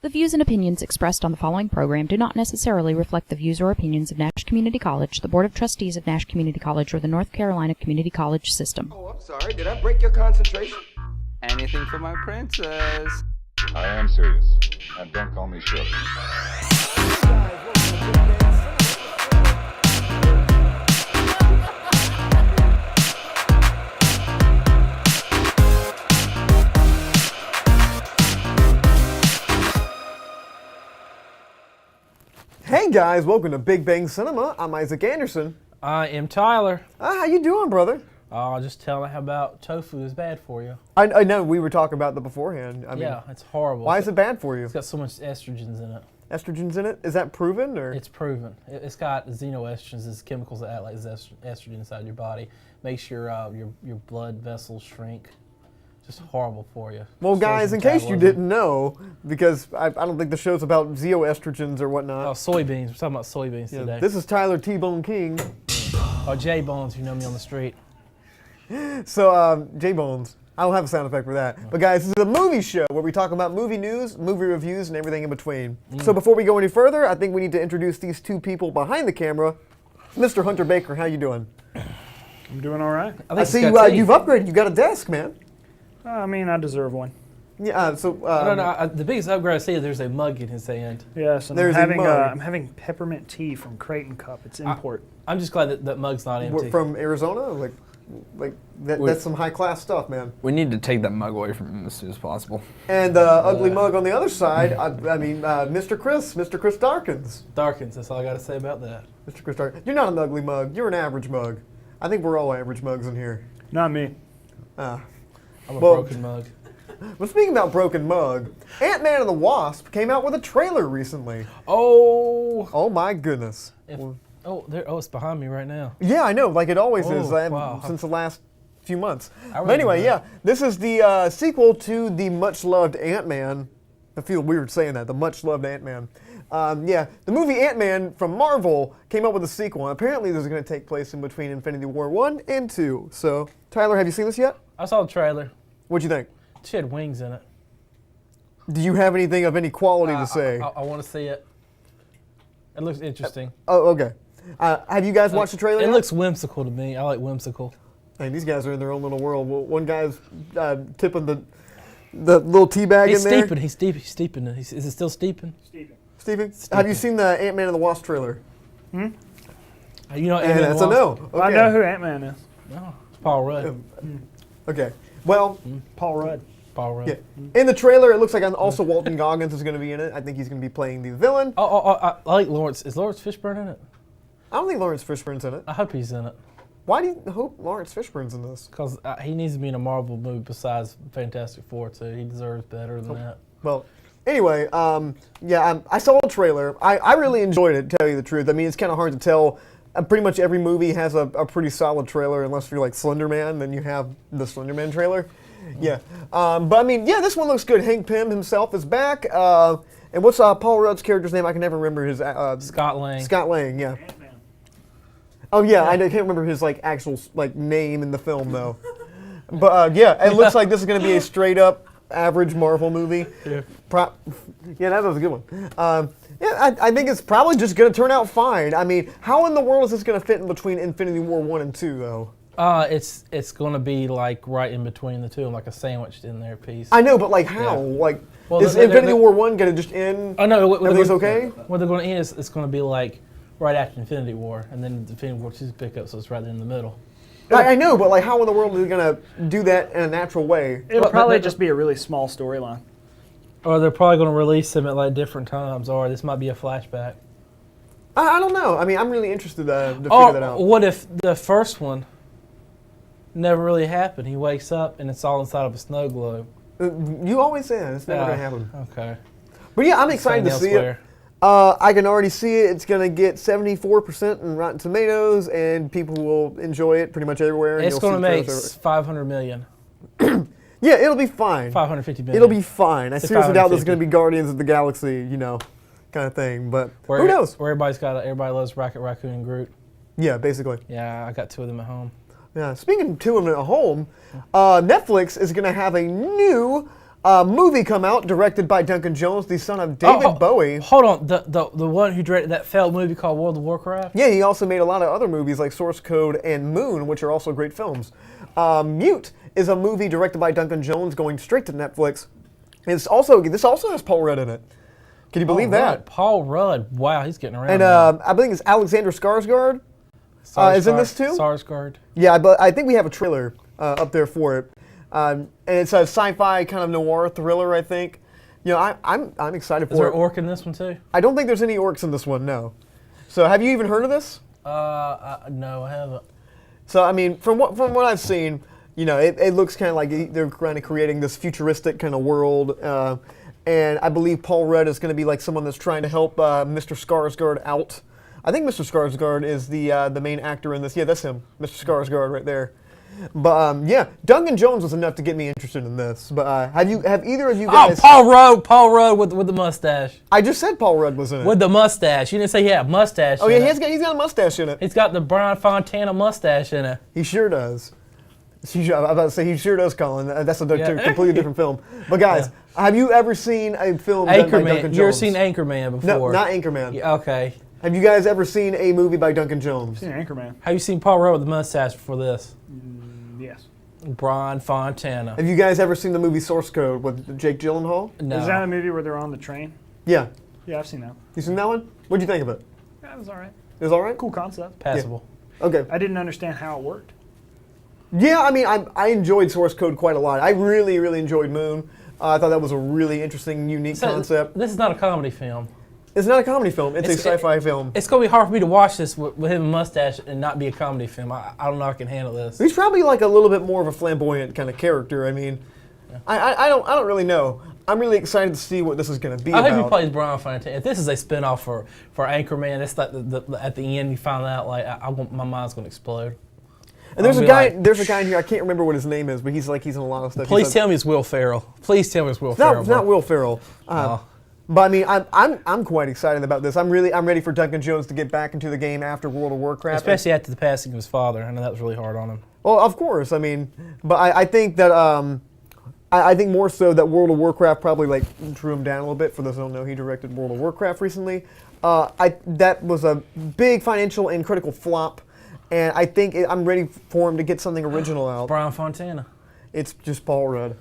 The views and opinions expressed on the following program do not necessarily reflect the views or opinions of Nash Community College, the Board of Trustees of Nash Community College, or the North Carolina Community College System. Oh, I'm sorry. Did I break your concentration? Anything for my princess. I am serious, and don't call me Shirley. Hey guys, welcome to Big Bang Cinema. I'm Isaac Anderson. I am Tyler. How you doing, brother? Just tell me how about tofu is bad for you. I know we were talking about that beforehand. I mean, Yeah, it's horrible. why is it bad for you? It's got so much estrogens in it. Estrogens in it? Is that proven or? It's proven. It's got xenoestrogens, it's chemicals that act like estrogen inside your body. Makes your blood vessels shrink. Just horrible for you. Well, Slows guys, your in case you metabolism. didn't know, because I don't think the show's about xenoestrogens or whatnot. Oh, soybeans. We're talking about soybeans Yeah, today. this is Tyler T-Bone King. Or J-Bones, you know me on the street. So, J-Bones. I don't have a sound effect for that. But guys, this is a movie show where we talk about movie news, movie reviews, and everything in between. So before we go any further, I think we need to introduce these two people behind the camera. Mr. Hunter Baker, how you doing? I'm doing all right. I see you've upgraded. You got a desk, man. I mean, I deserve one. Yeah. The biggest upgrade I see is there's a mug in his hand. Yes, and There's a mug. I'm having peppermint tea from Creighton Cup. It's import. I'm just glad that mug's not empty. From Arizona, that's some high class stuff, man. We need to take that mug away from him as soon as possible. And the ugly mug on the other side. Mr. Chris Darkins. Darkins, that's all I got to say about that. Mr. Chris Darkins. You're not an ugly mug. You're an average mug. I think we're all average mugs in here. Not me. I'm a Well- broken mug. But speaking about broken mug, Ant-Man and the Wasp came out with a trailer recently. Oh! Oh my goodness. It's behind me right now. Yeah, I know, like it always is wow. since the last few months. I But anyway, remember yeah, this is the sequel to the much-loved Ant-Man. I feel weird saying that, the much-loved Ant-Man. The movie Ant-Man from Marvel came up with a sequel, and apparently this is going to take place in between Infinity War 1 and 2. So, Tyler, have you seen this yet? I saw the trailer. What'd you think? She had wings in it. Do you have anything of any quality to say? I want to see it. It looks interesting. Oh, okay. Have you guys watched the trailer It yet? looks whimsical to me. I like whimsical. Hey, these guys are in their own little world. Well, one guy's tipping the little tea bag He's in there. steeping. He's steeping it. Is it still steeping? Steven, have you seen the Ant-Man and the Wasp trailer? You know, And Ant-Man that's a Wasp? no. Okay. Well, I know who Ant-Man is. No, it's Paul Rudd. Okay. Well, Paul Rudd. Paul Rudd. yeah. In the trailer, it looks like also Walton Goggins is going to be in it. I think he's going to be playing the villain. I like Lawrence. Is Lawrence Fishburne in it? I don't think Lawrence Fishburne's in it. I hope he's in it. Why do you hope Lawrence Fishburne's in this? Because he needs to be in a Marvel movie besides Fantastic Four, too. He deserves better than that. Well, anyway, I saw the trailer. I really enjoyed it, to tell you the truth. I mean, it's kind of hard to tell. Pretty much every movie has a pretty solid trailer, unless you're like Slender Man, then you have the Slender Man trailer. Yeah. But I mean, yeah, this one looks good. Hank Pym himself is back. And what's Paul Rudd's character's name? I can never remember his... Scott Lang. Scott Lang, yeah. Oh, yeah, I can't remember his actual name in the film, though. But, it looks like this is going to be a straight-up average Marvel movie. Yeah. That was a good one. I think it's probably just going to turn out fine. I mean, how in the world is this going to fit in between Infinity War 1 and 2, though? It's going to be right in between the two, like a sandwiched in there piece. I know, but how? Yeah. Is Infinity War 1 going to just end? Oh no, everything's okay? What they're going to end is it's going to be right after Infinity War, and then Infinity War 2's pick up, so it's right in the middle. I know, but how in the world are they going to do that in a natural way? It'll probably just be a really small storyline. Or they're probably going to release them at different times, or this might be a flashback. I don't know. I mean, I'm really interested to figure that out. What if the first one never really happened? He wakes up and it's all inside of a snow globe. You always say that. It's never going to happen. Okay. But yeah, I'm excited to see it. I can already see it. It's going to get 74% in Rotten Tomatoes, and people will enjoy it pretty much everywhere. It's going to make $500 million. Yeah, it'll be fine. 550 million. It'll be fine. I seriously doubt this is 550. going to be Guardians of the Galaxy, kind of thing. But who knows? Where everybody loves Rocket Raccoon and Groot. Yeah, basically. Yeah, I got 2 of them at home. Yeah. Speaking of 2 of them at home, Netflix is going to have a new movie come out directed by Duncan Jones, the son of David Bowie. Hold on, the one who directed that failed movie called World of Warcraft? Yeah, he also made a lot of other movies like Source Code and Moon, which are also great films. Mute is a movie directed by Duncan Jones going straight to Netflix. This also has Paul Rudd in it. Can you believe that? Paul Rudd. Wow, he's getting around. And now. I think it's Alexander Skarsgård is in this too. Skarsgård. Yeah, but I think we have a trailer up there for it. And it's a sci-fi kind of noir thriller, I think. You know, I'm excited for it. Is there an orc in this one too? I don't think there's any orcs in this one, no. So have you even heard of this? No, I haven't. So I mean, from what I've seen, you know, it looks kind of like they're kind of creating this futuristic kind of world. And I believe Paul Rudd is going to be like someone that's trying to help Mr. Skarsgård out. I think Mr. Skarsgård is the main actor in this. Yeah, that's him, Mr. Skarsgård right there. But yeah, Duncan Jones was enough to get me interested in this. But have either of you guys? Oh, Paul Rudd with the mustache. I just said Paul Rudd was in it. With the mustache. You didn't say he had a mustache. Oh yeah, he's got a mustache in it. He's got the Brian Fontana mustache in it. He sure does. I'm about to say he sure does, Colin. That's a completely different film. But guys, have you ever seen a film done by Duncan Jones? You ever seen Anchorman before? No, not Anchorman. Yeah, okay. Have you guys ever seen a movie by Duncan Jones? Seen Anchorman. Have you seen Paul Rudd with the mustache before this? Yes. Brian Fontana. Have you guys ever seen the movie Source Code with Jake Gyllenhaal? No. Is that a movie where they're on the train? Yeah. Yeah, I've seen that. You seen that one? What'd you think of it? Yeah, it was all right. It was all right? Cool concept. Passable. Okay. I didn't understand how it worked. Yeah, I mean, I enjoyed Source Code quite a lot. I really, really enjoyed Moon. I thought that was a really interesting, unique concept. This is not a comedy film. It's not a comedy film. It's a sci-fi film. It's going to be hard for me to watch this with him and mustache and not be a comedy film. I don't know if I can handle this. He's probably like a little bit more of a flamboyant kind of character. I mean, yeah. I don't really know. I'm really excited to see what this is going to be about. I hope he plays Brian Fontana. If this is a spinoff for Anchorman, it's like at the end you find out like my mind's going to explode. And there's a guy in here, I can't remember what his name is, but he's in a lot of stuff. Please tell me it's Will Ferrell. Please tell me it's Will Ferrell. It's not Will Ferrell. But I mean, I'm quite excited about this. I'm ready for Duncan Jones to get back into the game after World of Warcraft, especially after the passing of his father. I know that was really hard on him. Well, of course. I mean, but I think that I think more so that World of Warcraft probably like drew him down a little bit. For those who don't know, he directed World of Warcraft recently. That was a big financial and critical flop. And I think I'm ready for him to get something original out. Brian Fontana. It's just Paul Rudd.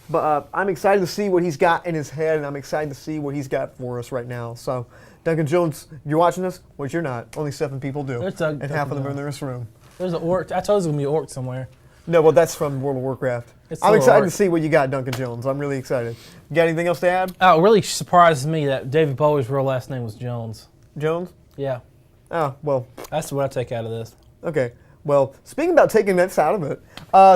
But I'm excited to see what he's got in his head, and I'm excited to see what he's got for us right now. So, Duncan Jones, you're watching this? Well, you're not. Only 7 people do. And half of them are in this room. There's an orc. I told you there's going to be an orc somewhere. No, well, that's from World of Warcraft. I'm excited to see what you got, Duncan Jones. I'm really excited. You got anything else to add? Oh, it really surprises me that David Bowie's real last name was Jones. Jones? Yeah. Oh, well. That's what I take out of this. Okay. Well, speaking about taking that out of it,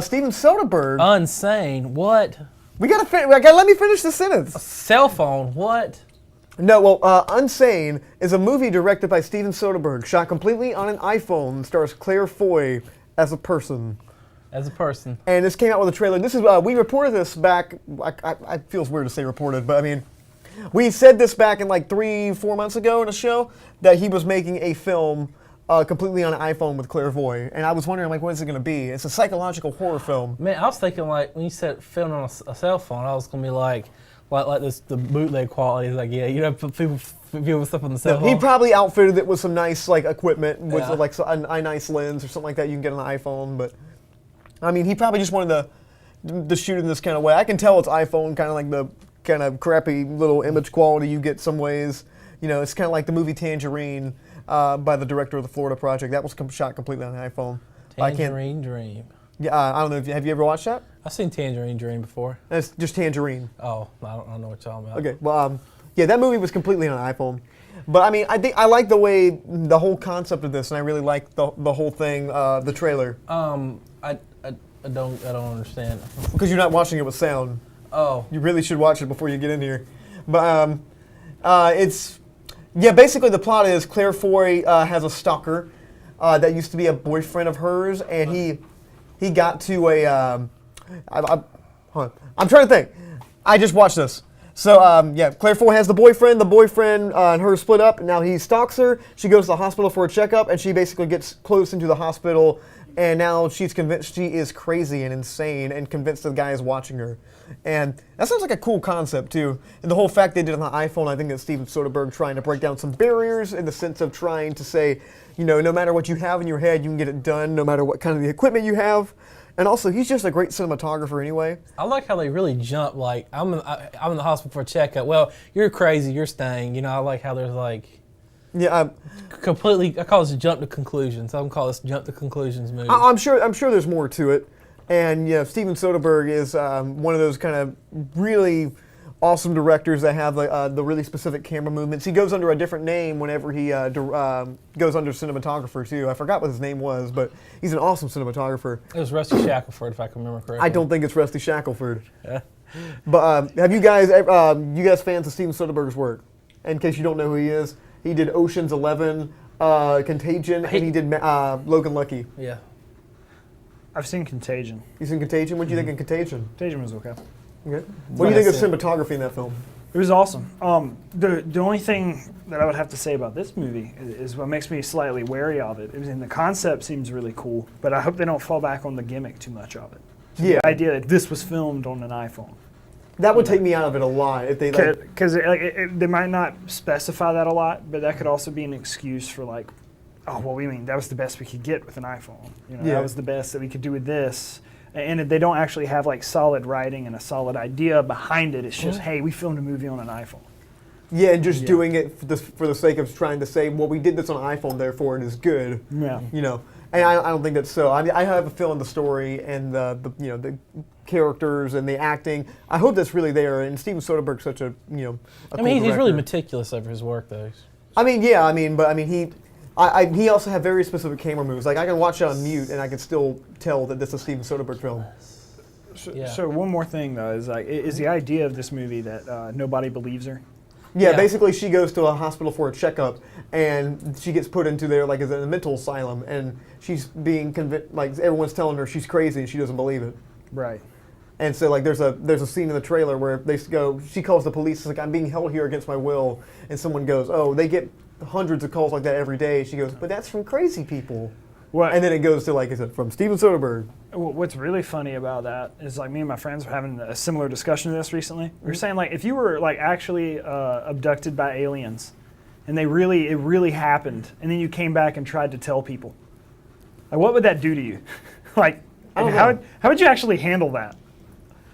Steven Soderbergh. Unsane. What? We gotta let me finish the sentence. A cell phone. What? No, well, Unsane is a movie directed by Steven Soderbergh, shot completely on an iPhone, and stars Claire Foy as a person. As a person. And this came out with a trailer. This is we reported this back. I feels weird to say reported, but I mean, we said this back in like 3-4 months ago in a show that he was making a film. Completely on an iPhone with Claire Foy, and I was wondering, like, what is it going to be? It's a psychological horror film. Man, I was thinking, like, when you said filming on a cell phone, I was going to be like this, the bootleg quality. Like, yeah, you know, people with stuff on the cell phone. He probably outfitted it with some nice, like, equipment, with like a nice lens or something like that you can get on an iPhone. But I mean, he probably just wanted to shoot in this kind of way. I can tell it's iPhone, kind of like the kind of crappy little image quality you get some ways. You know, it's kind of like the movie Tangerine. By the director of the Florida Project. That was shot completely on an iPhone. Tangerine Dream. Yeah, I don't know. Have you ever watched that? I've seen Tangerine Dream before. It's just Tangerine. Oh, I don't know what you're talking about. Okay, well, yeah, that movie was completely on an iPhone. But I mean, I like the way, the whole concept of this, and I really like the whole thing, the trailer. I don't understand. Because you're not watching it with sound. Oh. You really should watch it before you get in here. But it's. Yeah, basically the plot is Claire Foy has a stalker that used to be a boyfriend of hers, and he got to a. I'm trying to think. I just watched this. So yeah, Claire Foy has the boyfriend. The boyfriend and her split up. Now he stalks her. She goes to the hospital for a checkup, and she basically gets close into the hospital and now she's convinced she is crazy and insane and convinced the guy is watching her. And that sounds like a cool concept, too. And the whole fact they did it on the iPhone, I think that Steven Soderbergh trying to break down some barriers in the sense of trying to say, no matter what you have in your head, you can get it done, no matter what kind of the equipment you have. And also, he's just a great cinematographer anyway. I like how they really jump, like, I'm in the hospital for a checkup. Well, you're crazy, you're staying. I like how there's like... Yeah, completely, I call this a jump to conclusions. I'm call this jump to conclusions movie. I'm sure there's more to it. And Steven Soderbergh is one of those kind of really awesome directors that have the really specific camera movements. He goes under a different name whenever he goes under cinematographer too. I forgot what his name was, but he's an awesome cinematographer. It was Rusty Shackelford, if I can remember correctly. I don't think it's Rusty Shackelford. Yeah. But have you guys fans of Steven Soderbergh's work? In case you don't know who he is, he did Ocean's 11, Contagion, and he did Logan Lucky. Yeah. I've seen Contagion. You seen Contagion? What do you think of Contagion? Contagion was okay. Okay. What do you think of cinematography in that film? It was awesome. The only thing that I would have to say about this movie is what makes me slightly wary of it. The concept seems really cool, but I hope they don't fall back on the gimmick too much of it. So Yeah. The idea that this was filmed on an iPhone. That would take me out of it a lot if they Because they might not specify that a lot, but that could also be an excuse for like, oh, well, that was the best we could get with an iPhone. That was the best that we could do with this. And they don't actually have like solid writing and a solid idea behind it. It's just, hey, we filmed a movie on an iPhone. Yeah, and just doing it for the sake of trying to say, well, we did this on an iPhone, therefore it is good. Yeah. And I don't think that's so. I have a feeling the story and the characters and the acting. I hope that's really there. And Steven Soderbergh's such a cool he's really director. meticulous over his work, though. He also had very specific camera moves. Like I can watch it on mute and I can still tell that this is a Steven Soderbergh film. So one more thing though is the idea of this movie that nobody believes her. Yeah, basically she goes to a hospital for a checkup, and she gets put into there like as a mental asylum, and she's being convinced, like everyone's telling her she's crazy, and she doesn't believe it. Right. And so like there's a scene in the trailer where she calls the police, it's like, I'm being held here against my will, and someone goes, oh, they get hundreds of calls like that every day. She goes, but that's from crazy people. What? And then it goes to, like I said, from Steven Soderbergh. What's really funny about that is like me and my friends were having a similar discussion of this recently. We were saying like if you were like actually abducted by aliens, and it really happened, and then you came back and tried to tell people, like what would that do to you? Like how would you actually handle that?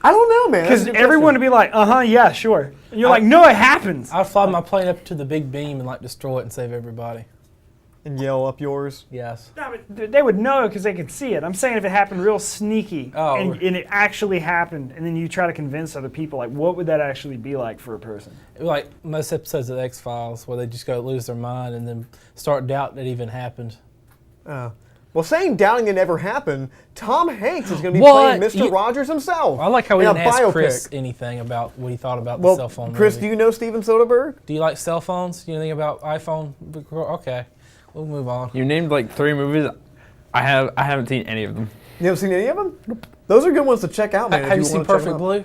I don't know, man. Because everyone would be like, yeah, sure. And you're like, no, it happens. I'd fly my plane up to the big beam and like destroy it and save everybody. And yell up yours. Yes. No, but they would know because they could see it. I'm saying if it happened real sneaky and it actually happened, and then you try to convince other people, like what would that actually be like for a person? Like most episodes of the X-Files where they just go lose their mind and then start doubting it even happened. Well, saying doubting it never happened, Tom Hanks is going to be playing Mr. Rogers himself. I like how we didn't ask biopic. Chris anything about what he thought about the cell phone Chris, movie. do you know Steven Soderbergh? Do you like cell phones? Do you know anything about iPhone? Okay, we'll move on. You named like 3 movies. I haven't seen any of them. You haven't seen any of them? Nope. Those are good ones to check out, man. Have you seen Perfect Blue?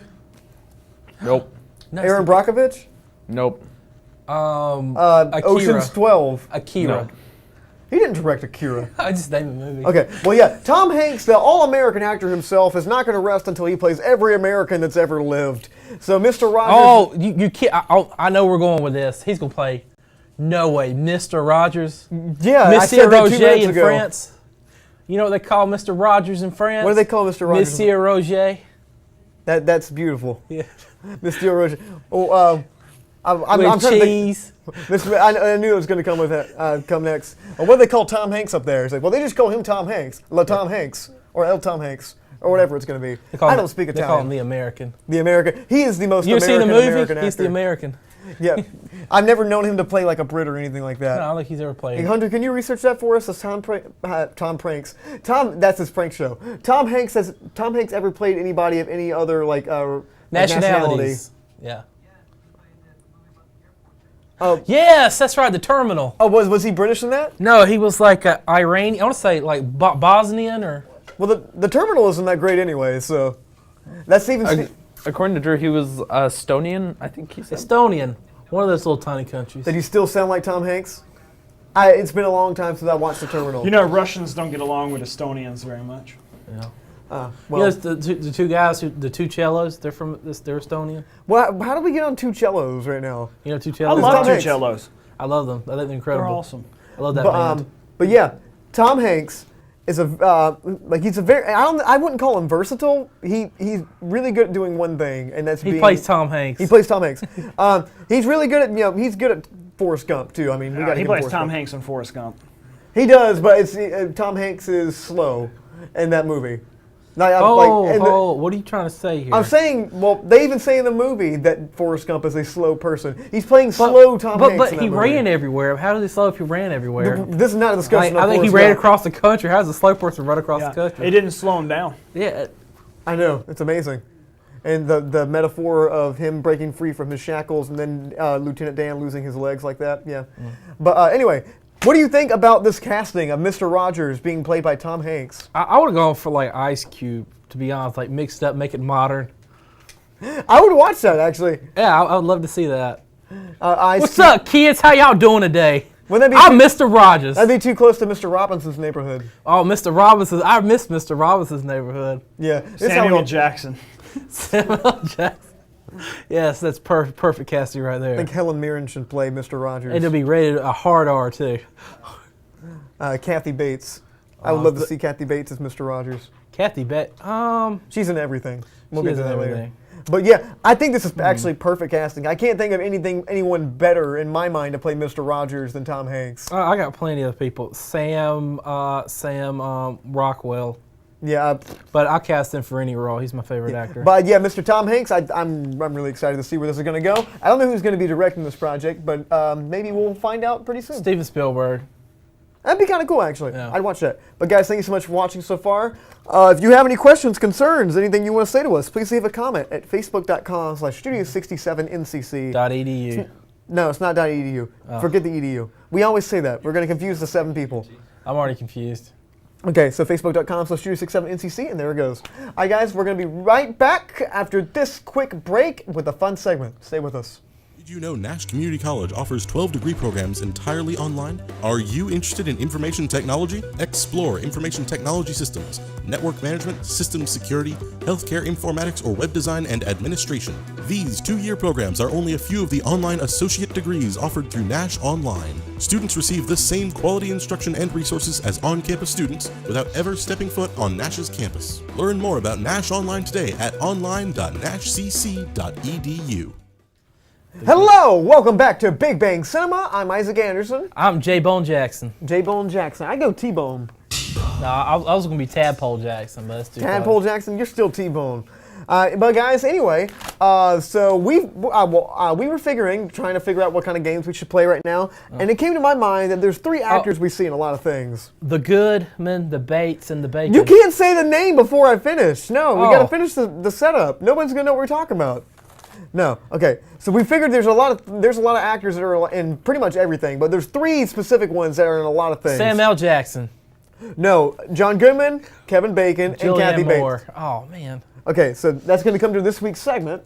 Nope. Aaron Brockovich? Nope. Akira. Ocean's 12. Akira. No. He didn't direct Akira. I just named the movie. Okay, well, yeah, Tom Hanks, the all-American actor himself, is not going to rest until he plays every American that's ever lived. So, Mr. Rogers... Oh, you can't... I know we're going with this. He's going to play... No way, Mr. Rogers. Yeah, I said Monsieur that 2 Roger minutes in ago. France. You know what they call Mr. Rogers in France? What do they call Mr. Rogers? Monsieur Roger. That's beautiful. Yeah. Mr. Roger. Oh, I'm With trying cheese. to think. I knew it was going to come with that. Come next. What do they call Tom Hanks up there? It's like, well, they just call him Tom Hanks, Tom Hanks, or El Tom Hanks, or whatever it's going to be. I don't speak Italian. They call him the American. The American. He is the most You ever seen American the movie? American actor. He's the American. Yeah, I've never known him to play like a Brit or anything like that. No, I don't think he's ever played. Hey, Hunter, can you research that for us? That's Tom Pranks. That's his prank show. Tom Hanks ever played anybody of any other nationalities? Yeah. Oh, yes, that's right. The Terminal. oh, was he British in that? No, he was like Iranian. I want to say like Bosnian or. Well, the Terminal isn't that great anyway, so that's even. According to Drew, he was Estonian, I think he said. Estonian. One of those little tiny countries. Did he still sound like Tom Hanks? It's been a long time since I watched The Terminal. You know, Russians don't get along with Estonians very much. Yeah. well, You know, the two guys, the two cellos, they're Estonian. well, how did we get on two cellos right now? You know, two I cellos. love Tom two Hanks. cellos. I love them. I think they're incredible. They're awesome. I love that band. But yeah, Tom Hanks is he's a very I wouldn't call him versatile. He's really good at doing one thing, and that's He plays Tom Hanks. He plays Tom Hanks. He's really good at he's good at Forrest Gump too. I mean, we got He plays Tom Hanks in Forrest Gump. He does, but it's Tom Hanks is slow in that movie. what are you trying to say here? I'm saying, well, they even say in the movie that Forrest Gump is a slow person. He's playing slow Tom Hanks. But in he that movie. ran everywhere. How does he slow if he ran everywhere? This is not a discussion. I of think he Forrest ran Gump. across the country. How does a slow person run across the It country? didn't slow him down. Yeah. I know, it's amazing. And the metaphor of him breaking free from his shackles and then Lieutenant Dan losing his legs like that, yeah. But anyway, what do you think about this casting of Mr. Rogers being played by Tom Hanks? I would have gone for like Ice Cube, to be honest, like mixed up, make it modern. I would watch that, actually. Yeah, I would love to see that. What's Cube. up, kids? How y'all doing today? Wouldn't that be I'm Mr. Rogers. That'd be too close to Mr. Robinson's neighborhood. Oh, Mr. Robinson. I miss Mr. Robinson's neighborhood. Yeah. This is how Samuel we- Jackson. Samuel Jackson. Yes, that's perfect casting right I there. think Helen Mirren should play Mr. Rogers. And it'll be rated a hard R, too. Kathy Bates. I would love to see Kathy Bates as Mr. Rogers. Kathy She's in everything. We'll She get is to in that later. everything. But yeah, I think this is actually perfect casting. I can't think of anyone better in my mind to play Mr. Rogers than Tom Hanks. I got plenty of people. Sam Rockwell. Yeah, But I'll cast him for any role. He's my favorite actor. but yeah, Mr. Tom Hanks. I'm really excited to see where this is going to go. I don't know who's going to be directing this project, but maybe we'll find out pretty soon. Steven Spielberg. That'd be kind of cool, actually. Yeah. I'd watch that. But guys, thank you so much for watching so far. If you have any questions, concerns, anything you want to say to us, please leave a comment at facebook.com/studio67ncc. .edu. No, it's not .edu. Forget the edu. We always say that. We're going to confuse the 7 people. I'm already confused. Okay, so facebook.com/studio67ncc, and there it goes. All right, guys, we're going to be right back after this quick break with a fun segment. Stay with us. Did you know Nash Community College offers 12 degree programs entirely online? Are you interested in information technology? Explore information technology systems, network management, systems security, healthcare informatics, or web design and administration. These 2-year programs are only a few of the online associate degrees offered through Nash Online. Students receive the same quality instruction and resources as on-campus students without ever stepping foot on Nash's campus. Learn more about Nash Online today at online.nashcc.edu. Hello, welcome back to Big Bang Cinema. I'm Isaac Anderson. I'm J-Bone Jackson. J-Bone Jackson. I go T-Bone. No, I was going to be Tadpole Jackson, but that's too Tadpole close. Jackson, you're still T-Bone. But guys, anyway, so we were trying to figure out what kind of games we should play right now, and it came to my mind that there's 3 actors we see in a lot of things. The Goodman, the Bates, and the Bacon. You can't say the name before I finish. No, we Oh. got to finish the setup. No one's gonna know what we're talking about. No. Okay. So we figured there's a lot of actors that are in pretty much everything, but there's 3 specific ones that are in a lot of things. Sam L. Jackson. No, John Goodman, Kevin Bacon, and Kathy Julianne Moore. Bates. Oh, man. Okay, so that's going to come to this week's segment.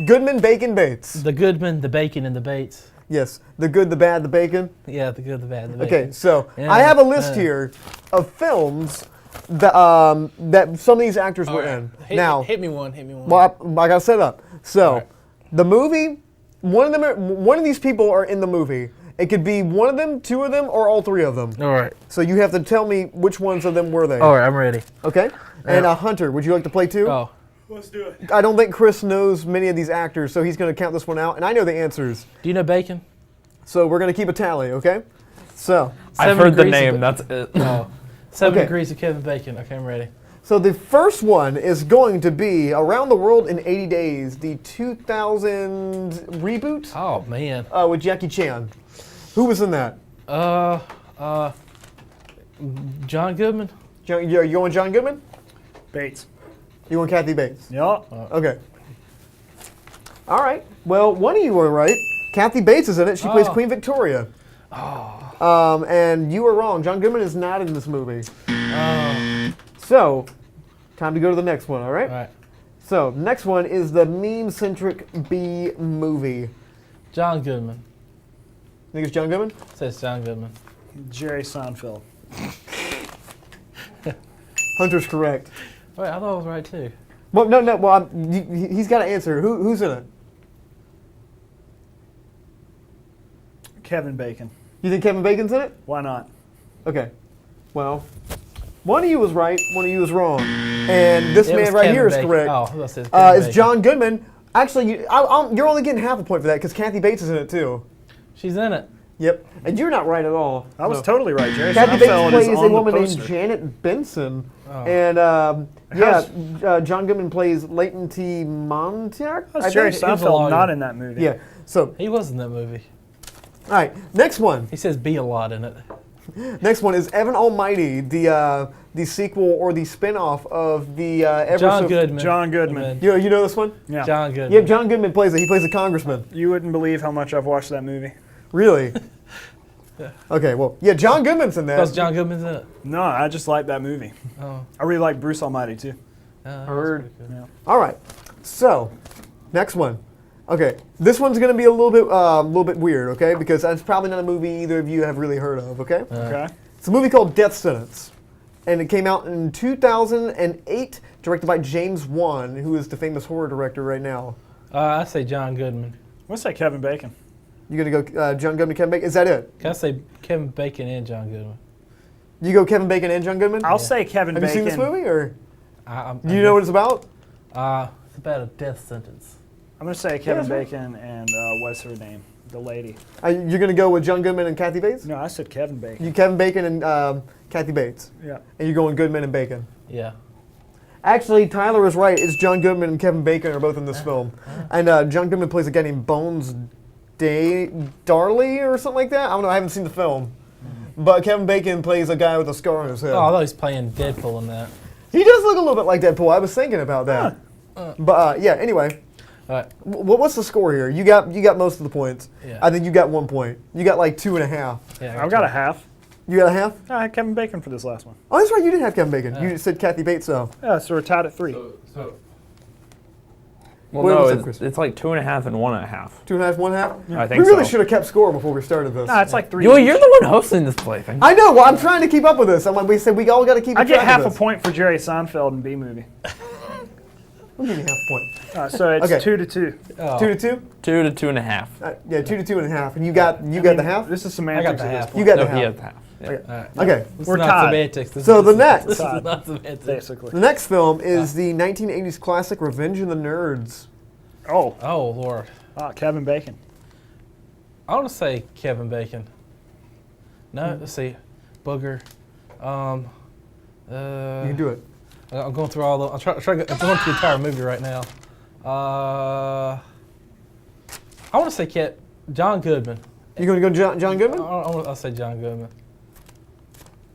Goodman, Bacon, Bates. The Goodman, the Bacon, and the Bates. Yes, the good, the bad, the bacon. Yeah, the good, the bad, the bacon. Okay, so Yeah, I have a list yeah. here of films that some of these actors were in. Now, Hit me one. well, I got to set up. So, Alright. the movie, one of these people are in the movie. It could be one of them, 2 of them, or all 3 of them. All right. So you have to tell me which ones of them were they. All right, I'm ready. Okay? And Hunter, would you like to play too? Oh. Let's do it. I don't think Chris knows many of these actors, so he's going to count this one out, and I know the answers. Do you know Bacon? So we're going to keep a tally, okay? So, I've 7 heard the degrees of name. That's it. Oh. 7 Okay. Degrees of Kevin Bacon. Okay, I'm ready. so the first one is going to be Around the World in 80 Days, the 2000 reboot Oh, man. with Jackie Chan. Who was in that? John Goodman? You going John Goodman? Bates. You going Kathy Bates? Yup. Okay. All right. Well, one of you were right. Kathy Bates is in it. She plays Queen Victoria. And you were wrong. John Goodman is not in this movie. So, time to go to the next one, all right? All right. So, next one is the meme-centric B movie. John Goodman. Think it's John Goodman? Says John Goodman. Jerry Seinfeld. Hunter's correct. Wait, I thought I was right too. Well, no. Well, he's got to answer. Who's in it? Kevin Bacon. You think Kevin Bacon's in it? Why not? Okay. Well, one of you was right, one of you was wrong. And this It was man right Kevin here is Bacon. correct. Oh, that says Kevin It's Bacon. John Goodman. Actually, you're only getting half a point for that because Kathy Bates is in it too. She's in it. Yep. And you're not right at all. I was No. totally right. Jerry Kathy Bates Seinfeld is plays a on the woman named poster. Janet Benson. Oh. And John Goodman plays Leighton T. Montauk. That's I Jerry think. He was a Seinfeld lawyer. not in that movie. Yeah. So, He was in that movie. all right. Next one. He says be a lot in it. Next one is Evan Almighty, the sequel or the spin-off of the John Goodman. John Goodman. You know this one? Yeah. John Goodman. Yeah, John Goodman plays it. He plays a congressman. You wouldn't believe how much I've watched that movie. Really? Okay, well, yeah, John Goodman's in that. Because John Goodman's in it. No, I just like that movie. Oh. I really like Bruce Almighty too. Heard. Yeah. All right. So, next one. Okay, this one's gonna be a little bit weird, okay? Because it's probably not a movie either of you have really heard of, okay? Okay. It's a movie called Death Sentence, and it came out in 2008, directed by James Wan, who is the famous horror director right now. I say John Goodman. What's that? Kevin Bacon. You gonna go John Goodman, Kevin Bacon? Is that it? Can I say Kevin Bacon and John Goodman? You go Kevin Bacon and John Goodman? I'll say Kevin Have Bacon. you seen this movie, or I'm do you know what it's about? It's about a death sentence. I'm gonna say Kevin that's right. Bacon and what's her name? The lady. You're gonna go with John Goodman and Kathy Bates? No, I said Kevin Bacon. You Kevin Bacon and Kathy Bates, Yeah. and you're going Goodman and Bacon. Yeah. Actually, Tyler was right. It's John Goodman and Kevin Bacon are both in this film, and John Goodman plays a guy named Bones Darley or something like that. I don't know. I haven't seen the film, but Kevin Bacon plays a guy with a scar on his head. Oh, I thought he was playing Deadpool in that. He does look a little bit like Deadpool. I was thinking about that. But yeah. Anyway, All right. what's the score here? You got most of the points. Yeah. I think you got 1 point. You got like 2.5. Yeah, I've got a half. You got a half? I had Kevin Bacon for this last one. Oh, that's right. You did have Kevin Bacon. You said Kathy Bates, though. Yeah, so we're tied at 3. Well, What no, was it, Chris? it's like 2.5 and 1.5. 2.5, 1/2. I think We really so. should have kept score before we started this. No, it's like 3. You're the one hosting this plaything. I know. Well, I'm trying to keep up with this. I'm like, we said we all got to keep. I get track half of a this. point for Jerry Seinfeld and B movie. We'll give you half a point. So it's Okay. 2-2. 2 to 2. 2 to 2.5. Yeah, 2 to 2.5. And you got the half. This is I semantics got the at this half. point. You got No, the he half. has half. Yeah. All right. Okay. This We're is not tied. semantics. This So is, the this next- This Tied. is not semantics. Basically. The next film is the 1980s classic Revenge of the Nerds. Oh, Oh, Lord. Kevin Bacon. I want to say Kevin Bacon. No, let's see. Booger. You can do it. I'm going through all the. I'm going through the entire movie right now. I want to say John Goodman. You gonna go John Goodman? I'll say John Goodman.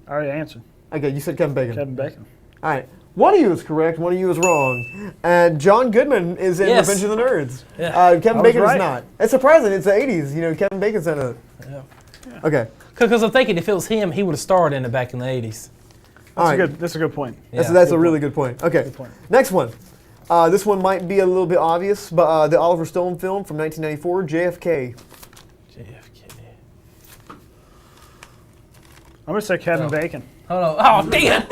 I already answered. Okay, you said Kevin Bacon. Kevin Bacon. All right. One of you is correct. One of you is wrong. And John Goodman is in Yes. Revenge of the Nerds. Yeah. Kevin I was Bacon right. is not. It's surprising. It's the 80s. You know, Kevin Bacon's in it. Yeah. Okay. Because I'm thinking if it was him, he would have starred in it back in the 80s. All right. That's a good point. That's, Yeah. that's a really good point. Okay. Good point. Next one. This one might be a little bit obvious, but the Oliver Stone film from 1994, JFK. JFK. I'm going to say Kevin Oh. Bacon. Oh, no. Oh, dang it.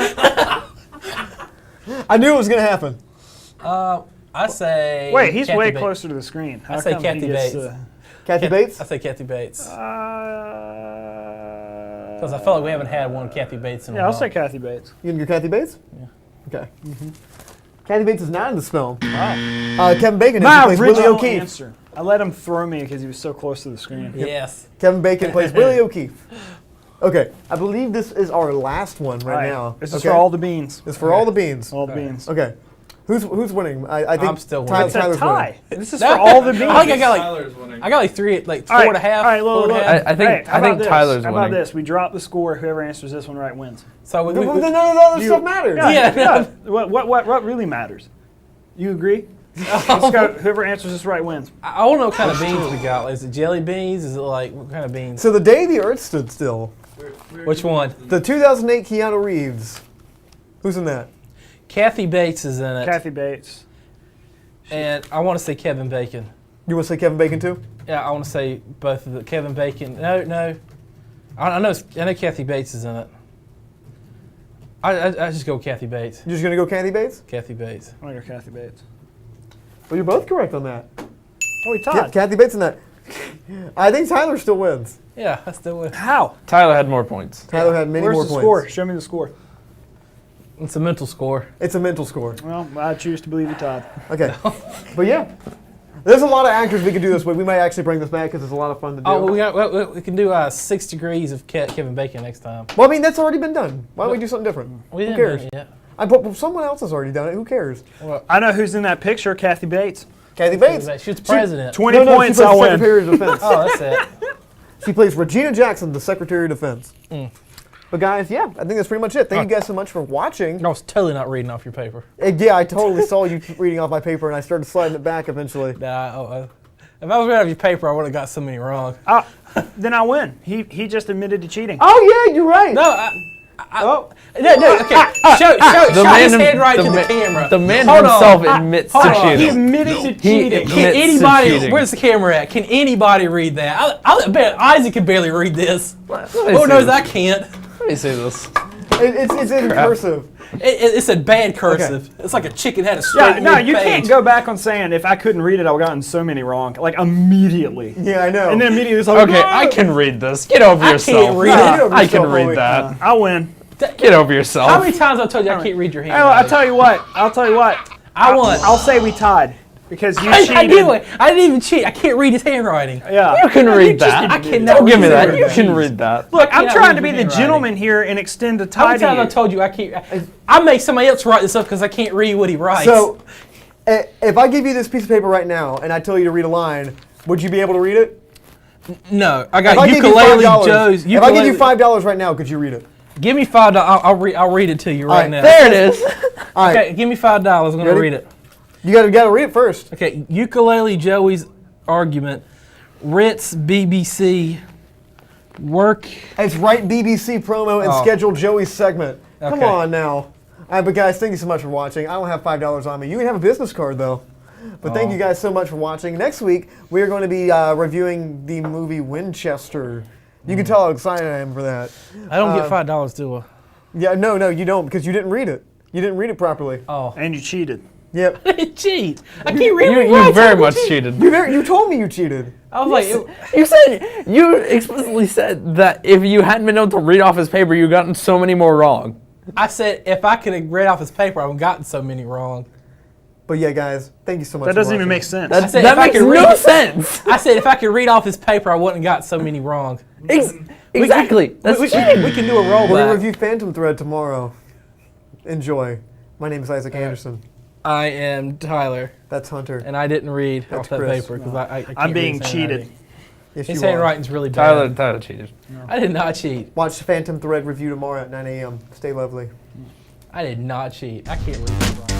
I knew it was going to happen. I say. Wait, he's Kathy way Bates. closer to the screen. How I say come Kathy he gets, Bates. Kathy Bates? I say Kathy Bates. Because Because I feel like we haven't had one Kathy Bates in a Yeah, while. I'll say Kathy Bates. You gonna go Kathy Bates? Yeah. Okay. Kathy Bates is not in this film. Wow. Kevin Bacon My plays Willie original O'Keefe. answer. I let him throw me because he was so close to the screen. Yes. Kevin Bacon plays Willie O'Keefe. Okay, I believe this is our last one right All right. now. This is okay? for all the beans. It's for all the beans. All the beans. Okay, who's winning? I think I'm still Ty- winning. It's a Tyler's tie. This is That- for all the beans. I think I got like three, like All right, 4.5. all right, look, 4.5. I think Hey, how about this? Tyler's How about winning. this? We drop the score. Whoever answers this one right wins. So we, winning. we, None of the other You- stuff matters. Yeah. What really matters? You agree? Let's go. Whoever answers this right wins. I want to know what kind of beans we got. Like, is it jelly beans? Is it like what kind of beans? So the day the Earth stood still. Which one? The 2008 Keanu Reeves. Who's in that? Kathy Bates is in it, Kathy Bates. and I want to say Kevin Bacon. You want to say Kevin Bacon too? Yeah, I want to say both of the Kevin Bacon. No. I know Kathy Bates is in it. I just go with Kathy Bates. You're just gonna go Kathy Bates? Kathy Bates. I like Kathy Bates. Well, you're both correct on that. Oh, we tied. Kathy Bates in that. I think Tyler still wins. Yeah, I still would. How? Tyler had more points. Tyler had many Where's more the points. score? Show me the score. It's a mental score. It's a mental score. Well, I choose to believe you tied. Okay. But yeah. There's a lot of actors we could do this with. We might actually bring this back because it's a lot of fun to do. Oh, we can do 6 degrees of Kevin Bacon next time. Well, I mean, that's already been done. Why don't we do something different? We Who didn't cares? do it yet. But someone else has already done it. Who cares? I know who's in that picture, Kathy Bates. Kathy Bates. She's the president. 20 points, she plays I'll win. Secretary of Defense. Oh, that's it. She plays Regina Jackson, the Secretary of Defense. But guys, yeah, I think that's pretty much it. Thank you guys so much for watching. I was totally not reading off your paper. Yeah, I totally saw you reading off my paper, and I started sliding it back eventually. Nah, if I was reading off your paper, I would have got so many wrong. Then I win. He just admitted to cheating. Oh yeah, you're right. No, Oh, no, okay. Show his handwriting to the camera. The man Hold himself on. admits Hold to on. cheating. He admitted to He cheating. admits Can to anybody? cheating. Where's the camera at? Can anybody read that? I bet Isaac can barely read this. Let me Oh see no, this. I can't. Let me see this. it's in cursive. It's a bad cursive. It's like a chicken had a straight. Yeah, no, you page. can't go back on saying if I couldn't read it, I would have gotten so many wrong. Like immediately. Yeah, I know. And then immediately it's like, Okay, "No!" I can read this. Get over I yourself. can't read No, it. get over I can yourself, read Bowie. that. I win. Get over yourself. How many times I've told you I can't read your hand? I'll tell you what. I won. I'll say we tied because you I cheated. didn't even cheat. I can't read his handwriting. Yeah. You can read that. I cannot Don't give me read that. it. You can read that. Look, I'm cannot trying read to be your the handwriting. gentleman here and extend a How tie many to times you. I told you I can't? I make somebody else write this up because I can't read what he writes. So, if I give you this piece of paper right now and I tell you to read a line, would you be able to read it? no, I If got I give you ukulele $5, Joe's. if I give you $5 right now, could you read it? Give me $5. I'll read it to you right right, now. There it is. All right, Okay, give me $5. I'm gonna Ready? read it. you gotta read it first. Okay, ukulele Joey's argument. Ritz BBC. Work. It's right BBC promo and Oh. schedule Joey's segment. Come Okay. on now. All right, but guys, thank you so much for watching. I don't have $5 on me. You can have a business card though. But thank you guys so much for watching. Next week we are going to be reviewing the movie Winchester. You can tell how excited I am for that. I don't get $5, do I? Yeah, no, you don't because you didn't read it. You didn't read it properly. Oh. And you cheated. Yep. I didn't cheat. I can't read what he You writes. very much cheated. You told me you cheated. I was like, You said you explicitly said that if you hadn't been able to read off his paper, you gotten so many more wrong. I said if I could have read off his paper, I would have gotten so many wrong. But yeah, guys, thank you so much. That for doesn't even watching. make sense. I said That if I makes could no read, sense. I said if I could read off his paper, I wouldn't have got so many wrong. Exactly. That's We can do a We're gonna rollback. review Phantom Thread tomorrow. Enjoy. My name is Isaac Anderson. I am Tyler, That's Hunter. and I didn't read That's off that Chris. paper because I can't I'm read being his cheated. handwriting. Yes, His you are. handwriting's really bad. Tyler cheated. I did not cheat. Watch Phantom Thread review tomorrow at 9 a.m. Stay lovely. I did not cheat. I can't read his writing.